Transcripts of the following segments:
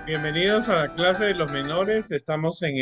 Bienvenidos a la clase de los menores. Estamos en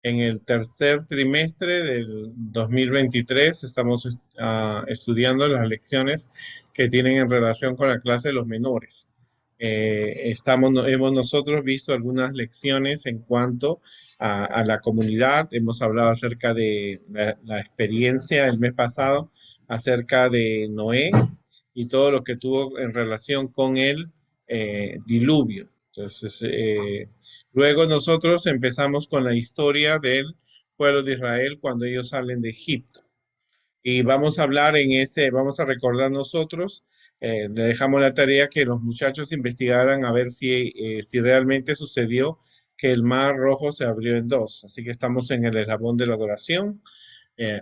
el tercer trimestre del 2023. Estamos estudiando las lecciones que tienen en relación con la clase de los menores. Hemos nosotros visto algunas lecciones en cuanto a la comunidad. Hemos hablado acerca de la experiencia el mes pasado, acerca de Noé y todo lo que tuvo en relación con el diluvio. Entonces, luego nosotros empezamos con la historia del pueblo de Israel cuando ellos salen de Egipto. Y vamos a hablar vamos a recordar nosotros, le dejamos la tarea que los muchachos investigaran a ver si realmente sucedió que el mar rojo se abrió en dos. Así que estamos en el eslabón de la adoración.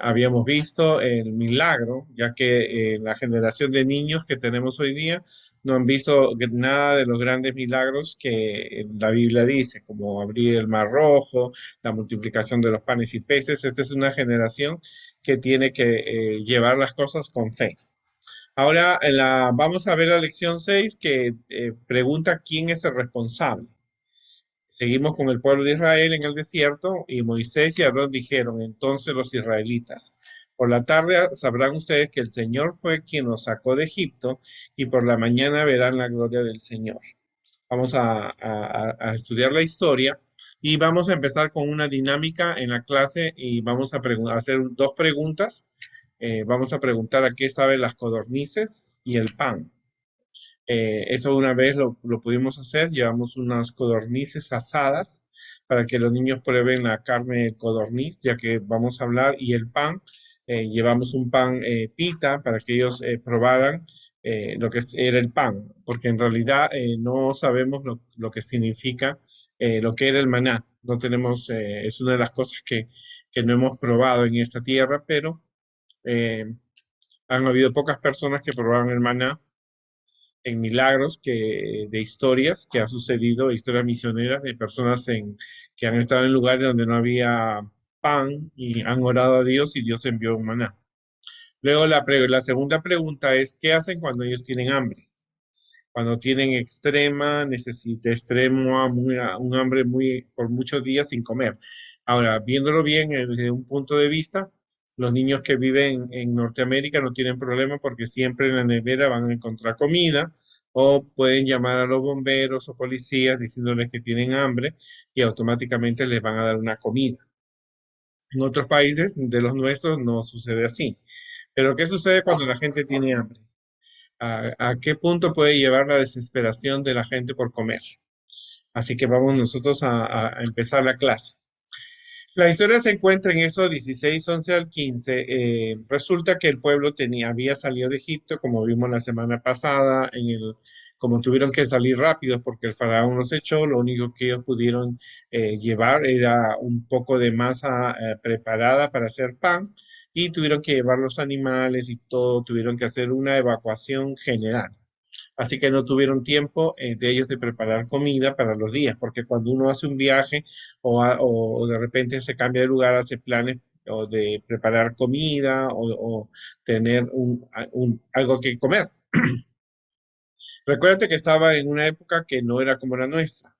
Habíamos visto el milagro, ya que la generación de niños que tenemos hoy día no han visto nada de los grandes milagros que la Biblia dice, como abrir el mar rojo, la multiplicación de los panes y peces. Esta es una generación que tiene que llevar las cosas con fe. Ahora vamos a ver la lección 6 que pregunta quién es el responsable. Seguimos con el pueblo de Israel en el desierto y Moisés y Aarón dijeron entonces los israelitas, por la tarde sabrán ustedes que el Señor fue quien los sacó de Egipto y por la mañana verán la gloria del Señor. Vamos a estudiar la historia y vamos a empezar con una dinámica en la clase y vamos a hacer dos preguntas. Vamos a preguntar a qué saben las codornices y el pan. Eso una vez lo pudimos hacer, llevamos unas codornices asadas para que los niños prueben la carne de codorniz, ya que vamos a hablar, y el pan, llevamos un pan pita para que ellos probaran lo que era el pan, porque en realidad no sabemos lo que significa lo que era el maná. No tenemos, es una de las cosas que no hemos probado en esta tierra, pero eh, han habido pocas personas que probaron el maná en milagros de historias que han sucedido, historias misioneras de personas que han estado en lugares donde no había pan y han orado a Dios y Dios envió un maná. Luego la segunda pregunta es, ¿qué hacen cuando ellos tienen hambre? Cuando tienen extrema necesidad, un hambre por muchos días sin comer. Ahora, viéndolo bien desde un punto de vista, los niños que viven en Norteamérica no tienen problema porque siempre en la nevera van a encontrar comida o pueden llamar a los bomberos o policías diciéndoles que tienen hambre y automáticamente les van a dar una comida. En otros países de los nuestros no sucede así. Pero ¿qué sucede cuando la gente tiene hambre? ¿A qué punto puede llevar la desesperación de la gente por comer? Así que vamos nosotros a empezar la clase. La historia se encuentra en eso 16, 11 al 15. Resulta que el pueblo había salido de Egipto, como vimos la semana pasada, como tuvieron que salir rápido porque el faraón los echó, lo único que ellos pudieron llevar era un poco de masa preparada para hacer pan y tuvieron que llevar los animales y todo, tuvieron que hacer una evacuación general. Así que no tuvieron tiempo de ellos de preparar comida para los días, porque cuando uno hace un viaje o de repente se cambia de lugar, hace planes o de preparar comida o tener algo que comer. Recuérdate que estaba en una época que no era como la nuestra,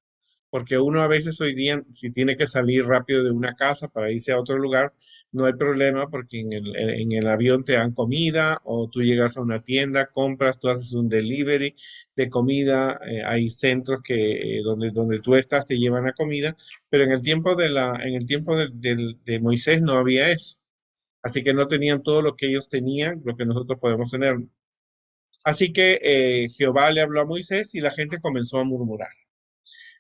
porque uno a veces hoy día, si tiene que salir rápido de una casa para irse a otro lugar, no hay problema porque en el avión te dan comida o tú llegas a una tienda, compras, tú haces un delivery de comida, hay centros donde tú estás te llevan la comida, pero en el tiempo de Moisés no había eso. Así que no tenían todo lo que ellos tenían, lo que nosotros podemos tener. Así que Jehová le habló a Moisés y la gente comenzó a murmurar.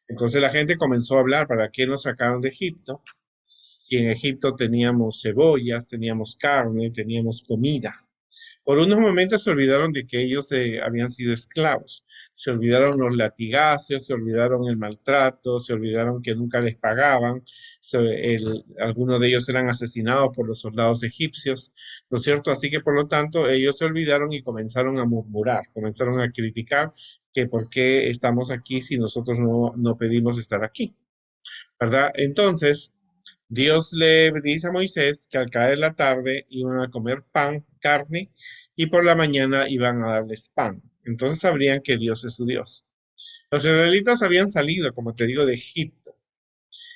Entonces la gente comenzó a hablar, ¿para qué nos sacaron de Egipto? Si en Egipto teníamos cebollas, teníamos carne, teníamos comida. Por unos momentos se olvidaron de que ellos habían sido esclavos. Se olvidaron los latigazos, se olvidaron el maltrato, se olvidaron que nunca les pagaban. Algunos de ellos eran asesinados por los soldados egipcios, ¿no es cierto? Así que por lo tanto ellos se olvidaron y comenzaron a murmurar, comenzaron a criticar que por qué estamos aquí si nosotros no pedimos estar aquí, ¿verdad? Entonces, Dios le dice a Moisés que al caer la tarde iban a comer pan, carne, y por la mañana iban a darles pan. Entonces sabrían que Dios es su Dios. Los israelitas habían salido, como te digo, de Egipto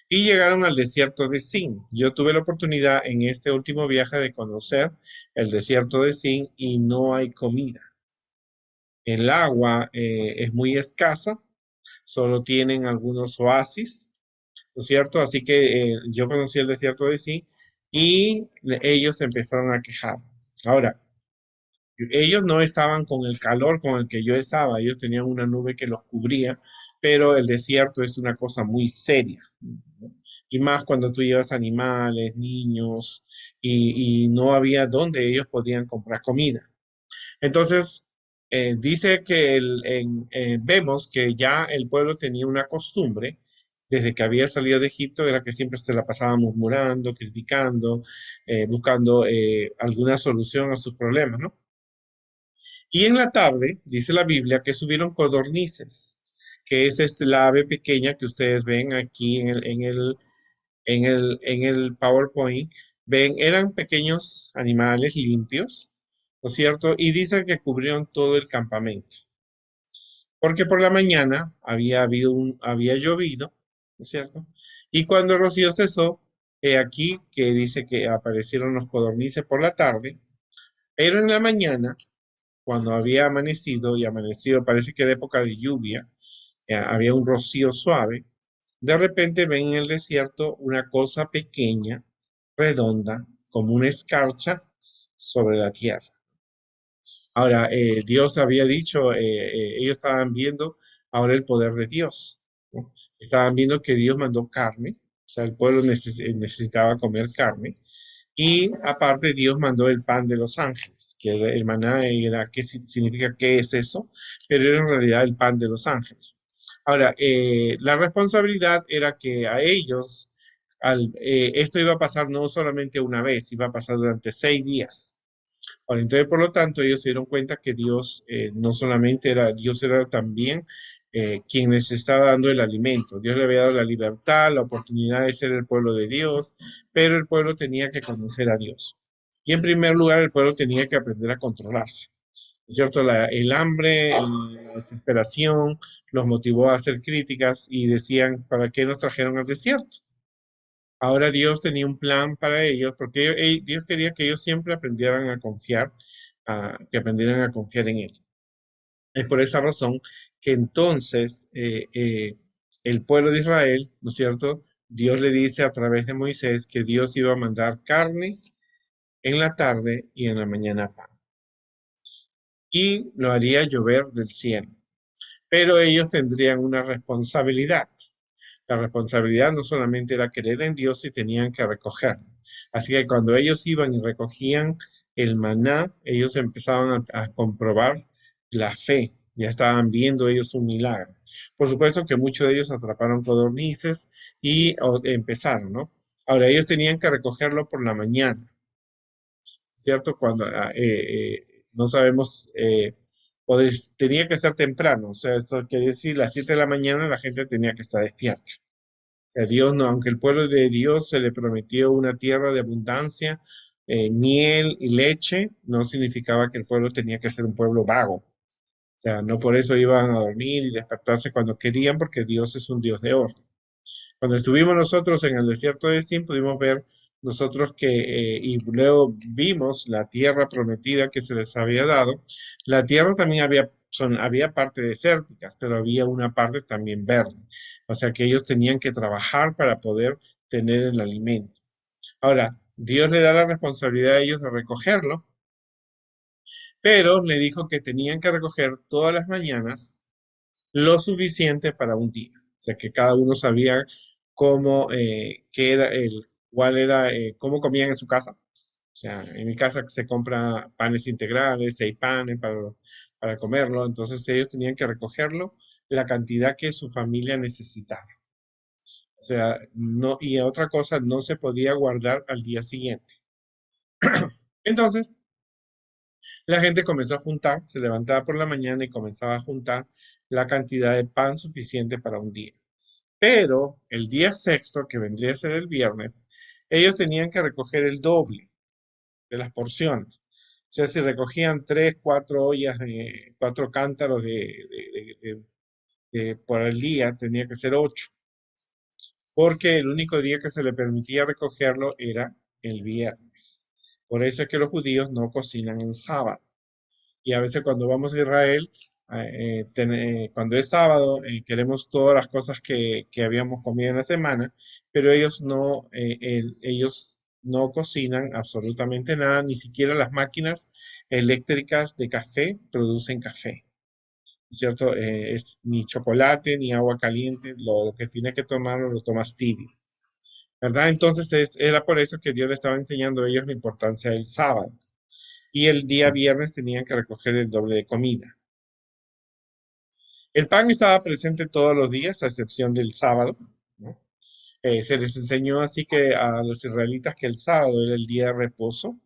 y llegaron al desierto de Sin. Yo tuve la oportunidad en este último viaje de conocer el desierto de Sin y no hay comida. El agua es muy escasa, solo tienen algunos oasis, ¿no es cierto? Así que yo conocí el desierto de Sin y ellos empezaron a quejar. Ahora, ellos no estaban con el calor con el que yo estaba, ellos tenían una nube que los cubría, pero el desierto es una cosa muy seria, ¿no? Y más cuando tú llevas animales, niños, y no había donde ellos podían comprar comida. Entonces, dice que vemos que ya el pueblo tenía una costumbre, desde que había salido de Egipto, era que siempre se la pasaba murmurando, criticando, buscando alguna solución a sus problemas, ¿no? Y en la tarde, dice la Biblia, que subieron codornices, que es la ave pequeña que ustedes ven aquí en el PowerPoint. Ven, eran pequeños animales limpios, ¿no es cierto? Y dicen que cubrieron todo el campamento. Porque por la mañana había llovido, ¿no es cierto? Y cuando el rocío cesó, he aquí que dice que aparecieron los codornices por la tarde, pero en la mañana cuando había amanecido y amanecido, parece que era época de lluvia, había un rocío suave, de repente ven en el desierto una cosa pequeña, redonda, como una escarcha sobre la tierra. Ahora, Dios había dicho, ellos estaban viendo ahora el poder de Dios, ¿no? Estaban viendo que Dios mandó carne, o sea, el pueblo necesitaba comer carne, y aparte Dios mandó el pan de los ángeles, que el maná era, ¿qué significa qué es eso? Pero era en realidad el pan de los ángeles. Ahora, la responsabilidad era que a ellos, esto iba a pasar no solamente una vez, iba a pasar durante 6 días. Ahora, entonces, por lo tanto, ellos se dieron cuenta que Dios no solamente era, Dios era también quien les estaba dando el alimento. Dios le había dado la libertad, la oportunidad de ser el pueblo de Dios, pero el pueblo tenía que conocer a Dios. Y en primer lugar, el pueblo tenía que aprender a controlarse. ¿No es cierto? El hambre, la desesperación los motivó a hacer críticas y decían, ¿para qué nos trajeron al desierto? Ahora Dios tenía un plan para ellos, porque Dios quería que ellos siempre aprendieran a confiar, que aprendieran a confiar en Él. Es por esa razón que entonces el pueblo de Israel, ¿no es cierto? Dios le dice a través de Moisés que Dios iba a mandar carne en la tarde y en la mañana pan. Y lo haría llover del cielo. Pero ellos tendrían una responsabilidad. La responsabilidad no solamente era creer en Dios y tenían que recogerlo. Así que cuando ellos iban y recogían el maná, ellos empezaban a comprobar la fe. Ya estaban viendo ellos un milagro. Por supuesto que muchos de ellos atraparon codornices y empezaron, ¿no? Ahora ellos tenían que recogerlo por la mañana, ¿cierto? Cuando no sabemos, pues, tenía que estar temprano, o sea, esto quiere decir las 7 de la mañana la gente tenía que estar despierta. A Dios no, aunque el pueblo de Dios se le prometió una tierra de abundancia, miel y leche, no significaba que el pueblo tenía que ser un pueblo vago. O sea, no por eso iban a dormir y despertarse cuando querían, porque Dios es un Dios de orden. Cuando estuvimos nosotros en el desierto de Sin, pudimos ver nosotros que, y luego vimos la tierra prometida que se les había dado. La tierra también había parte desérticas, pero había una parte también verde. O sea que ellos tenían que trabajar para poder tener el alimento. Ahora, Dios le da la responsabilidad a ellos de recogerlo, pero le dijo que tenían que recoger todas las mañanas lo suficiente para un día. O sea, que cada uno sabía cómo, qué era cuál era, cómo comían en su casa. O sea, en mi casa se compra panes integrales, 6 panes para comerlo. Entonces ellos tenían que recogerlo la cantidad que su familia necesitaba. O sea, no, y otra cosa, no se podía guardar al día siguiente. Entonces, la gente comenzó a juntar, se levantaba por la mañana y comenzaba a juntar la cantidad de pan suficiente para un día. Pero el día sexto, que vendría a ser el viernes, ellos tenían que recoger el doble de las porciones. O sea, si recogían 3, 4 ollas, 4 cántaros por el día tenía que ser 8, porque el único día que se le permitía recogerlo era el viernes. Por eso es que los judíos no cocinan en sábado. Y a veces cuando vamos a Israel, cuando es sábado, queremos todas las cosas que habíamos comido en la semana, pero ellos no cocinan absolutamente nada, ni siquiera las máquinas eléctricas de café producen café, ¿cierto? Ni chocolate, ni agua caliente, lo que tienes que tomar lo tomas tibio, ¿verdad? Entonces era por eso que Dios le estaba enseñando a ellos la importancia del sábado. Y el día viernes tenían que recoger el doble de comida. El pan estaba presente todos los días, a excepción del sábado, ¿no? Se les enseñó así que a los israelitas que el sábado era el día de reposo,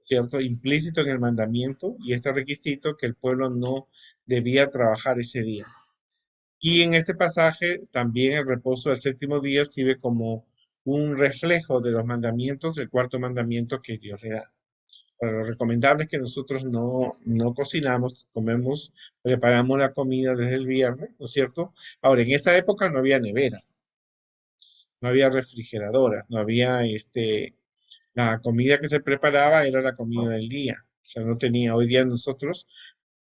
¿cierto? Implícito en el mandamiento y este requisito que el pueblo no debía trabajar ese día. Y en este pasaje también el reposo del séptimo día sirve como un reflejo de los mandamientos, el cuarto mandamiento que Dios le da. Lo recomendable es que nosotros no cocinamos, preparamos la comida desde el viernes, ¿no es cierto? Ahora, en esa época no había neveras, no había refrigeradoras, no había la comida que se preparaba era la comida del día. O sea, no tenía, hoy día nosotros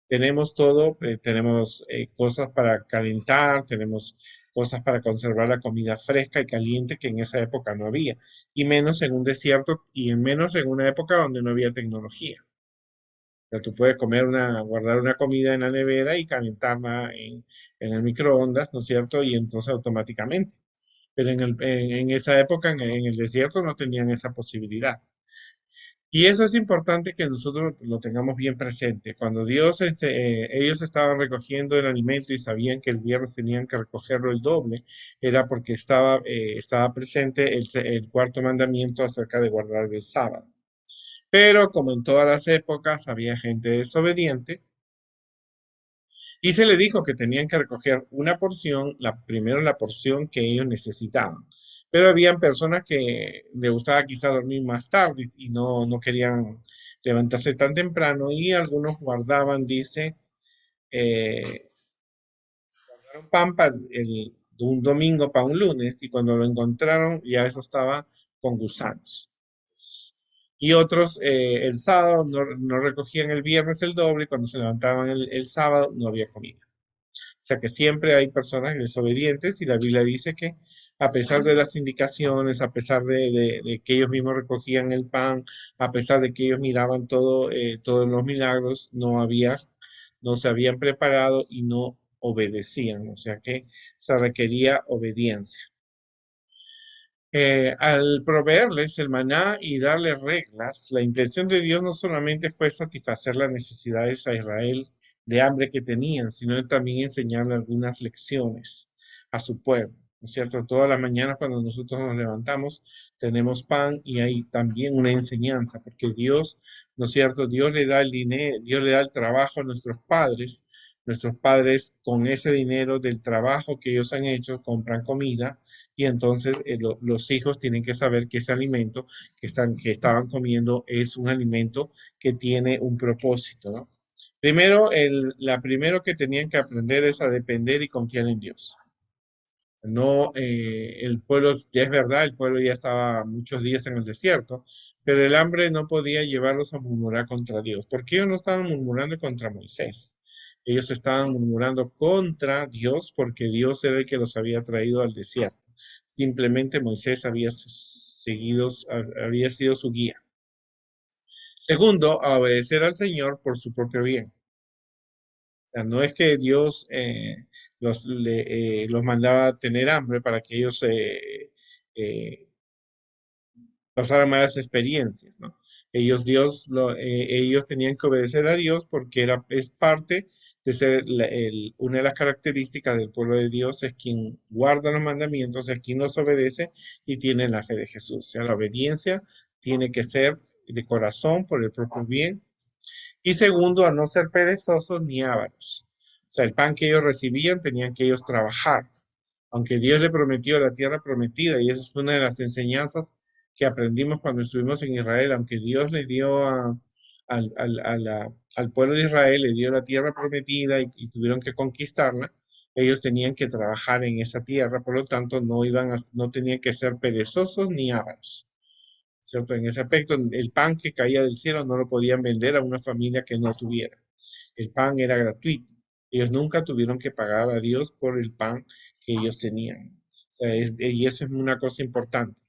tenemos todo, tenemos cosas para calentar, tenemos cosas para conservar la comida fresca y caliente que en esa época no había, y menos en un desierto y menos en una época donde no había tecnología. O sea, tú puedes guardar una comida en la nevera y calentarla en el microondas, ¿no es cierto? Y entonces automáticamente. Pero en esa época, en el desierto, no tenían esa posibilidad. Y eso es importante que nosotros lo tengamos bien presente. Cuando ellos estaban recogiendo el alimento y sabían que el viernes tenían que recogerlo el doble, era porque estaba presente el cuarto mandamiento acerca de guardar el sábado. Pero como en todas las épocas había gente desobediente, y se le dijo que tenían que recoger una porción, primero la porción que ellos necesitaban. Pero habían personas que les gustaba quizá dormir más tarde y no querían levantarse tan temprano y algunos guardaban, dice, eh, guardaron pan de un domingo para un lunes y cuando lo encontraron ya eso estaba con gusanos. Y otros el sábado no recogían el viernes el doble y cuando se levantaban el sábado no había comida. O sea que siempre hay personas desobedientes y la Biblia dice que a pesar de las indicaciones, a pesar de que ellos mismos recogían el pan, a pesar de que ellos miraban todos los milagros, no se habían preparado y no obedecían. O sea que se requería obediencia. Al proveerles el maná y darles reglas, la intención de Dios no solamente fue satisfacer las necesidades a Israel de hambre que tenían, sino también enseñarle algunas lecciones a su pueblo. ¿No es cierto? Todas las mañanas cuando nosotros nos levantamos tenemos pan y hay también una enseñanza, porque Dios, ¿no es cierto? Dios le da el dinero, Dios le da el trabajo a nuestros padres. Nuestros padres con ese dinero del trabajo que ellos han hecho compran comida y entonces los hijos tienen que saber que ese alimento que estaban comiendo es un alimento que tiene un propósito, ¿no? Primero que tenían que aprender es a depender y confiar en Dios. No, el pueblo, ya es verdad, el pueblo ya estaba muchos días en el desierto, pero el hambre no podía llevarlos a murmurar contra Dios. ¿Por qué ellos no estaban murmurando contra Moisés? Ellos estaban murmurando contra Dios porque Dios era el que los había traído al desierto. Simplemente Moisés había sido su guía. Segundo, a obedecer al Señor por su propio bien. O sea, no es que Dios los mandaba a tener hambre para que ellos eh, pasaran malas experiencias, ¿no? Ellos tenían que obedecer a Dios porque es parte de ser una de las características del pueblo de Dios es quien guarda los mandamientos, es quien los obedece y tiene la fe de Jesús. O sea, la obediencia tiene que ser de corazón por el propio bien y segundo, a no ser perezosos ni ávaros. O sea, el pan que ellos recibían tenían que ellos trabajar. Aunque Dios le prometió la tierra prometida, y esa fue una de las enseñanzas que aprendimos cuando estuvimos en Israel, aunque Dios le dio al pueblo de Israel, le dio la tierra prometida y tuvieron que conquistarla, Ellos tenían que trabajar en esa tierra, por lo tanto no tenían que ser perezosos ni ávaros, ¿cierto? En ese aspecto, el pan que caía del cielo no lo podían vender a una familia que no tuviera. El pan era gratuito. Ellos nunca tuvieron que pagar a Dios por el pan que ellos tenían. O sea, y eso es una cosa importante.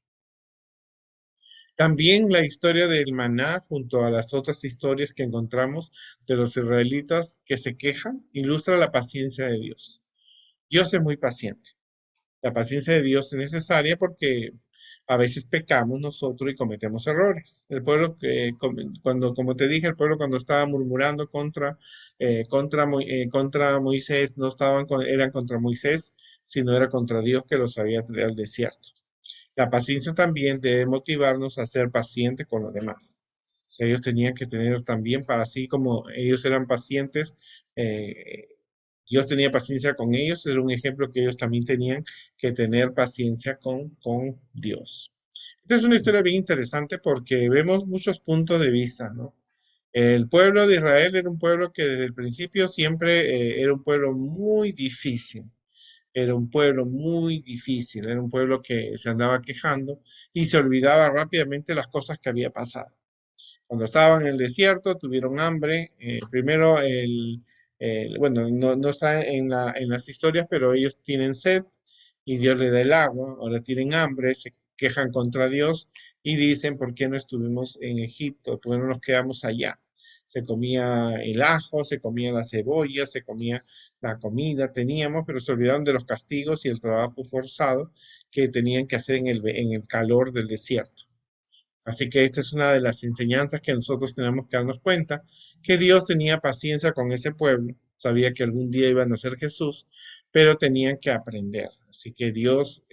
También la historia del maná, junto a las otras historias que encontramos de los israelitas que se quejan, ilustra la paciencia de Dios. Dios es muy paciente. La paciencia de Dios es necesaria porque a veces pecamos nosotros y cometemos errores. El pueblo cuando, como te dije, el pueblo cuando estaba murmurando contra Moisés, no eran contra Moisés, sino era contra Dios que los había traído al desierto. La paciencia también debe motivarnos a ser pacientes con los demás. O sea, ellos tenían que tener también, para así como ellos eran pacientes, eh, Dios tenía paciencia con ellos, era un ejemplo que ellos también tenían que tener paciencia con Dios. Esta es una historia bien interesante porque vemos muchos puntos de vista, ¿no? El pueblo de Israel era un pueblo que desde el principio siempre era un pueblo muy difícil. Era un pueblo muy difícil, era un pueblo que se andaba quejando y se olvidaba rápidamente las cosas que había pasado. Cuando estaban en el desierto, tuvieron hambre. Primero, bueno, no está en las historias, pero ellos tienen sed y Dios les da el agua. Ahora tienen hambre, se quejan contra Dios y dicen, ¿por qué no estuvimos en Egipto? ¿Por qué no nos quedamos allá? Se comía el ajo, se comía la cebolla, se comía la comida, teníamos, pero se olvidaron de los castigos y el trabajo forzado que tenían que hacer en el calor del desierto. Así que esta es una de las enseñanzas que nosotros tenemos que darnos cuenta, que Dios tenía paciencia con ese pueblo, sabía que algún día iban a ser Jesús, pero tenían que aprender. Así que Dios,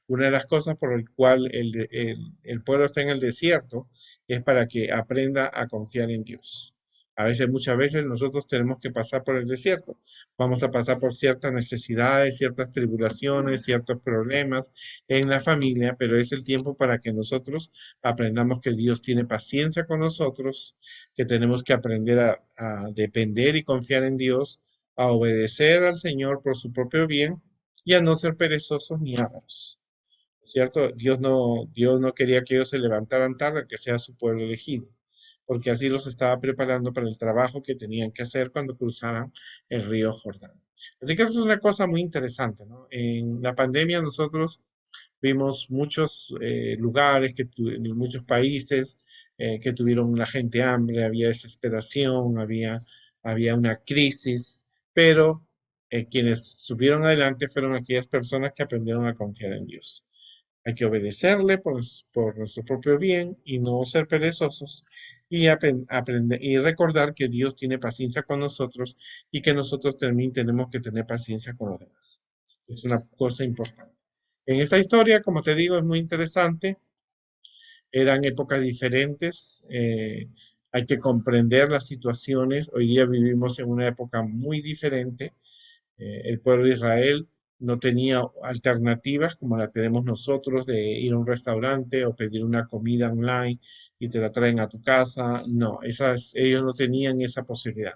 una de las cosas por el cual el pueblo está en el desierto es para que aprenda a confiar en Dios. A veces, muchas veces nosotros tenemos que pasar por el desierto. Vamos a pasar por ciertas necesidades, ciertas tribulaciones, ciertos problemas en la familia, pero es el tiempo para que nosotros aprendamos que Dios tiene paciencia con nosotros, que tenemos que aprender a depender y confiar en Dios, a obedecer al Señor por su propio bien y a no ser perezosos ni ávaros. ¿Cierto? Dios no quería que ellos se levantaran tarde, que sea su pueblo elegido, porque así los estaba preparando para el trabajo que tenían que hacer cuando cruzaran el río Jordán. Así que eso es una cosa muy interesante, ¿no? En la pandemia nosotros vimos muchos lugares, en muchos países que tuvieron la gente hambre, había desesperación, había una crisis, pero quienes subieron adelante fueron aquellas personas que aprendieron a confiar en Dios. Hay que obedecerle por nuestro propio bien y no ser perezosos y aprender y recordar que Dios tiene paciencia con nosotros y que nosotros también tenemos que tener paciencia con los demás. Es una cosa importante. En esta historia, como te digo, es muy interesante. Eran épocas diferentes. Hay que comprender las situaciones. Hoy día vivimos en una época muy diferente. El pueblo de Israel no tenía alternativas como la tenemos nosotros de ir a un restaurante o pedir una comida online y te la traen a tu casa. No, ellos no tenían esa posibilidad.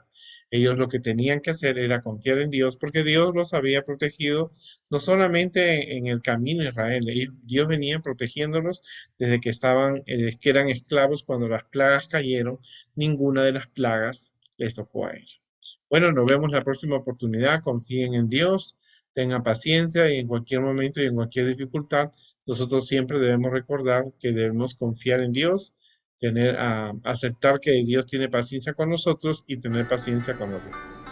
Ellos lo que tenían que hacer era confiar en Dios porque Dios los había protegido no solamente en el camino a Israel, Dios venía protegiéndolos desde que eran esclavos cuando las plagas cayeron, ninguna de las plagas les tocó a ellos. Bueno, nos vemos la próxima oportunidad. Confíen en Dios, tengan paciencia y en cualquier momento y en cualquier dificultad, nosotros siempre debemos recordar que debemos confiar en Dios, aceptar que Dios tiene paciencia con nosotros y tener paciencia con los demás.